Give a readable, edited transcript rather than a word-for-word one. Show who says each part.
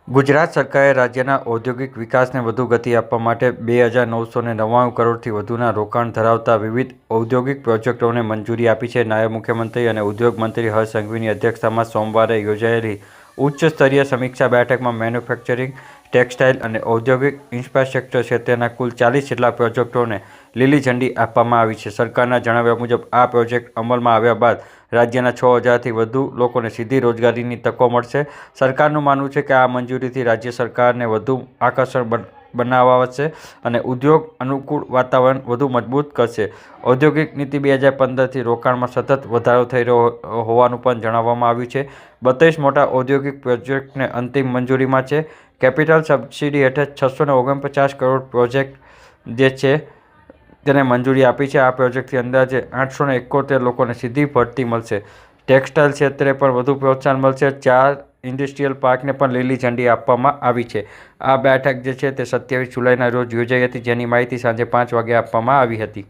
Speaker 1: ગુજરાત સરકારે રાજ્યના ઔદ્યોગિક વિકાસને વધુ ગતિ આપવા માટે 2,999 કરોડથી વધુના રોકાણ ધરાવતા વિવિધ ઔદ્યોગિક પ્રોજેક્ટોને મંજૂરી આપી છે. નાયબ મુખ્યમંત્રી અને ઉદ્યોગ મંત્રી હર્ષ સંઘવીની અધ્યક્ષતામાં સોમવારે યોજાયેલી ઉચ્ચ સ્તરીય સમીક્ષા બેઠકમાં મેન્યુફેક્ચરિંગ, ટેક્સટાઇલ અને ઔદ્યોગિક ઇન્ફ્રાસ્ટ્રક્ચર ક્ષેત્રના કુલ 40 જેટલા પ્રોજેક્ટોને લીલી ઝંડી આપવામાં આવી છે. સરકારના જણાવ્યા મુજબ આ પ્રોજેક્ટ અમલમાં આવ્યા બાદ રાજ્યના 6,000થી વધુ લોકોને સીધી રોજગારીની તકો મળશે. સરકારનું માનવું છે કે આ મંજૂરીથી રાજ્ય સરકારને વધુ આકર્ષક બનાવશે અને ઉદ્યોગ અનુકૂળ વાતાવરણ વધુ મજબૂત કરશે. ઔદ્યોગિક નીતિ 2015થી રોકાણમાં સતત વધારો થઈ રહ્યો હોવાનું પણ જણાવવામાં આવ્યું છે. 32 મોટા ઔદ્યોગિક પ્રોજેક્ટને અંતિમ મંજૂરીમાં છે. કેપિટલ સબસિડી હેઠળ 649 કરોડ પ્રોજેક્ટ જે છે તેને મંજૂરી આપી છે. આ પ્રોજેક્ટથી અંદાજે 871 લોકોને સીધી ભરતી મળશે. ટેક્સટાઇલ ક્ષેત્રે પણ વધુ પ્રોત્સાહન મળશે. 4 ઇન્ડસ્ટ્રીયલ પાર્કને પણ લીલી ઝંડી આપવામાં આવી છે. આ બેઠક જે છે તે 27 જુલાઈના રોજ યોજાઈ હતી, જેની માહિતી સાંજે 5 વાગે આપવામાં આવી હતી.